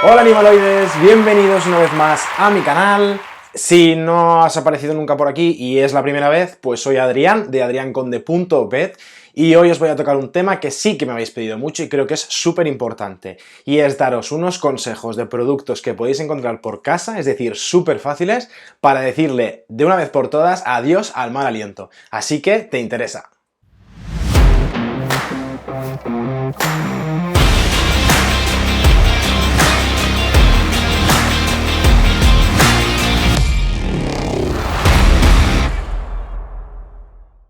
Hola animaloides, bienvenidos una vez más a mi canal. Si no has aparecido nunca por aquí y es la primera vez, pues soy Adrián, de adrianconde.pet, y hoy os voy a tocar un tema que sí que me habéis pedido mucho y creo que es súper importante, y es daros unos consejos de productos que podéis encontrar por casa, es decir, súper fáciles, para decirle de una vez por todas adiós al mal aliento. Así que, ¿te interesa?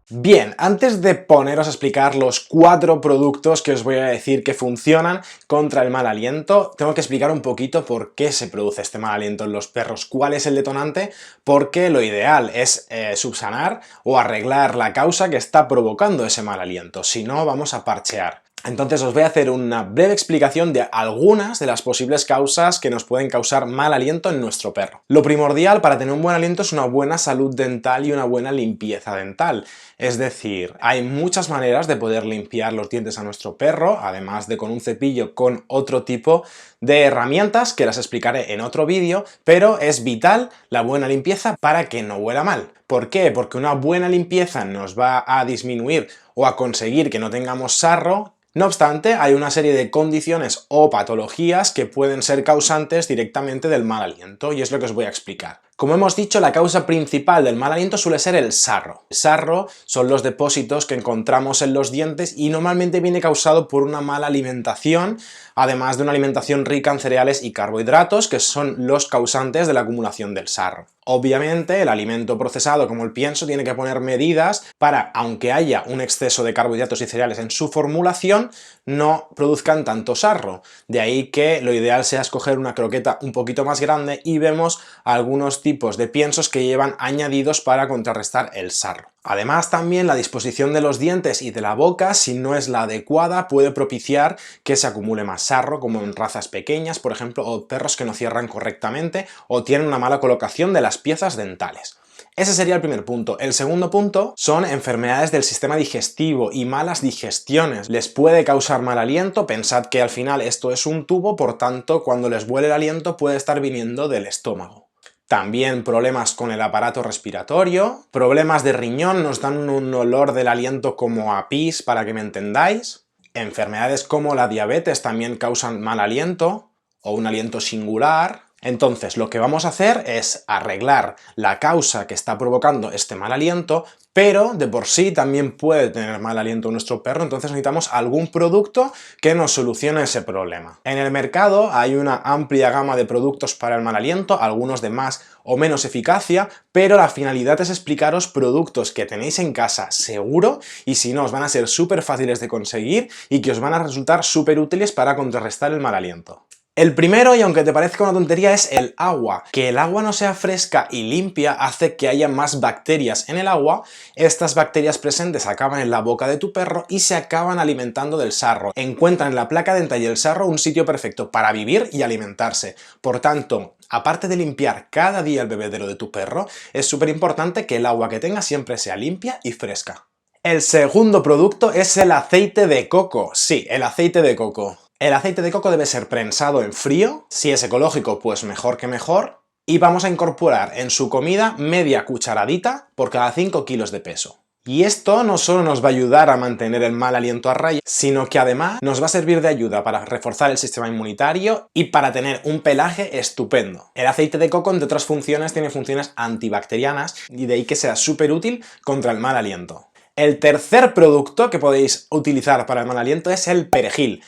Bien, antes de poneros a explicar los 4 productos que os voy a decir que funcionan contra el mal aliento, tengo que explicar un poquito por qué se produce este mal aliento en los perros, cuál es el detonante, porque lo ideal es subsanar o arreglar la causa que está provocando ese mal aliento, si no vamos a parchear. Entonces os voy a hacer una breve explicación de algunas de las posibles causas que nos pueden causar mal aliento en nuestro perro. Lo primordial para tener un buen aliento es una buena salud dental y una buena limpieza dental. Es decir, hay muchas maneras de poder limpiar los dientes a nuestro perro, además de con un cepillo con otro tipo de herramientas que las explicaré en otro vídeo, pero es vital la buena limpieza para que no huela mal. ¿Por qué? Porque una buena limpieza nos va a disminuir o a conseguir que no tengamos sarro. No obstante, hay una serie de condiciones o patologías que pueden ser causantes directamente del mal aliento, y es lo que os voy a explicar. Como hemos dicho, la causa principal del mal aliento suele ser el sarro. El sarro son los depósitos que encontramos en los dientes y normalmente viene causado por una mala alimentación, además de una alimentación rica en cereales y carbohidratos, que son los causantes de la acumulación del sarro. Obviamente, el alimento procesado como el pienso tiene que poner medidas para, aunque haya un exceso de carbohidratos y cereales en su formulación, no produzcan tanto sarro. De ahí que lo ideal sea escoger una croqueta un poquito más grande, y vemos algunos tipos de piensos que llevan añadidos para contrarrestar el sarro. Además, también la disposición de los dientes y de la boca, si no es la adecuada, puede propiciar que se acumule más sarro, como en razas pequeñas, por ejemplo, o perros que no cierran correctamente o tienen una mala colocación de las piezas dentales. Ese sería el primer punto. El segundo punto son enfermedades del sistema digestivo y malas digestiones. Les puede causar mal aliento. Pensad que al final esto es un tubo, por tanto, cuando les huele el aliento puede estar viniendo del estómago. También problemas con el aparato respiratorio, problemas de riñón, nos dan un olor del aliento como a pis, para que me entendáis. Enfermedades como la diabetes también causan mal aliento, o un aliento singular. Entonces, lo que vamos a hacer es arreglar la causa que está provocando este mal aliento, pero de por sí también puede tener mal aliento nuestro perro, entonces necesitamos algún producto que nos solucione ese problema. En el mercado hay una amplia gama de productos para el mal aliento, algunos de más o menos eficacia, pero la finalidad es explicaros productos que tenéis en casa seguro, y si no, os van a ser súper fáciles de conseguir y que os van a resultar súper útiles para contrarrestar el mal aliento. El primero, y aunque te parezca una tontería, es el agua. Que el agua no sea fresca y limpia hace que haya más bacterias en el agua. Estas bacterias presentes acaban en la boca de tu perro y se acaban alimentando del sarro. Encuentran en la placa dental y el sarro un sitio perfecto para vivir y alimentarse. Por tanto, aparte de limpiar cada día el bebedero de tu perro, es súper importante que el agua que tenga siempre sea limpia y fresca. El segundo producto es el aceite de coco. Sí, el aceite de coco. El aceite de coco debe ser prensado en frío, si es ecológico pues mejor que mejor, y vamos a incorporar en su comida media cucharadita por cada 5 kilos de peso. Y esto no solo nos va a ayudar a mantener el mal aliento a raya, sino que además nos va a servir de ayuda para reforzar el sistema inmunitario y para tener un pelaje estupendo. El aceite de coco, entre otras funciones, tiene funciones antibacterianas, y de ahí que sea súper útil contra el mal aliento. El tercer producto que podéis utilizar para el mal aliento es el perejil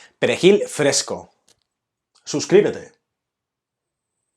fresco. Suscríbete.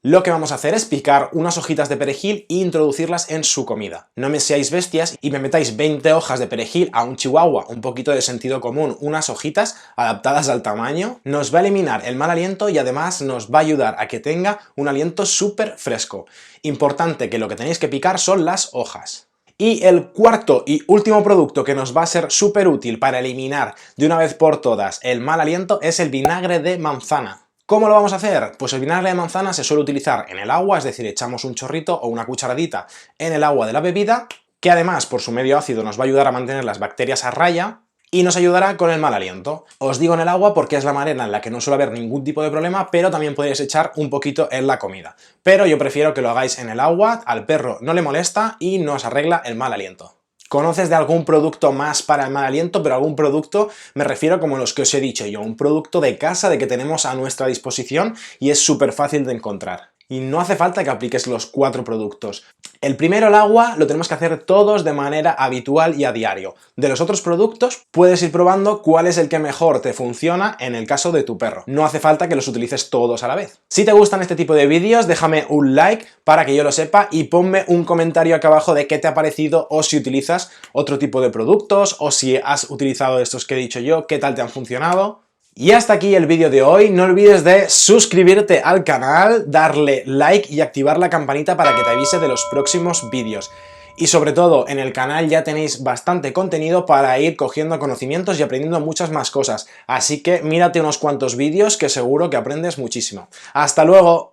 Lo que vamos a hacer es picar unas hojitas de perejil e introducirlas en su comida. No me seáis bestias y me metáis 20 hojas de perejil a un chihuahua, un poquito de sentido común, unas hojitas adaptadas al tamaño. Nos va a eliminar el mal aliento y además nos va a ayudar a que tenga un aliento súper fresco. Importante que lo que tenéis que picar son las hojas. Y el cuarto y último producto que nos va a ser súper útil para eliminar de una vez por todas el mal aliento es el vinagre de manzana. ¿Cómo lo vamos a hacer? Pues el vinagre de manzana se suele utilizar en el agua, es decir, echamos un chorrito o una cucharadita en el agua de la bebida, que además por su medio ácido nos va a ayudar a mantener las bacterias a raya. y nos ayudará con el mal aliento. Os digo en el agua porque es la manera en la que no suele haber ningún tipo de problema, pero también podéis echar un poquito en la comida. Pero yo prefiero que lo hagáis en el agua, al perro no le molesta y nos arregla el mal aliento. ¿Conoces de algún producto más para el mal aliento? Pero algún producto, me refiero como los que os he dicho yo, un producto de casa de que tenemos a nuestra disposición y es súper fácil de encontrar. Y no hace falta que apliques los 4 productos. El primero, el agua, lo tenemos que hacer todos de manera habitual y a diario. De los otros productos, puedes ir probando cuál es el que mejor te funciona en el caso de tu perro. No hace falta que los utilices todos a la vez. Si te gustan este tipo de vídeos, déjame un like para que yo lo sepa y ponme un comentario acá abajo de qué te ha parecido o si utilizas otro tipo de productos o si has utilizado estos que he dicho yo, qué tal te han funcionado. Y hasta aquí el vídeo de hoy. No olvides de suscribirte al canal, darle like y activar la campanita para que te avise de los próximos vídeos. Y sobre todo, en el canal ya tenéis bastante contenido para ir cogiendo conocimientos y aprendiendo muchas más cosas. Así que mírate unos cuantos vídeos que seguro que aprendes muchísimo. ¡Hasta luego!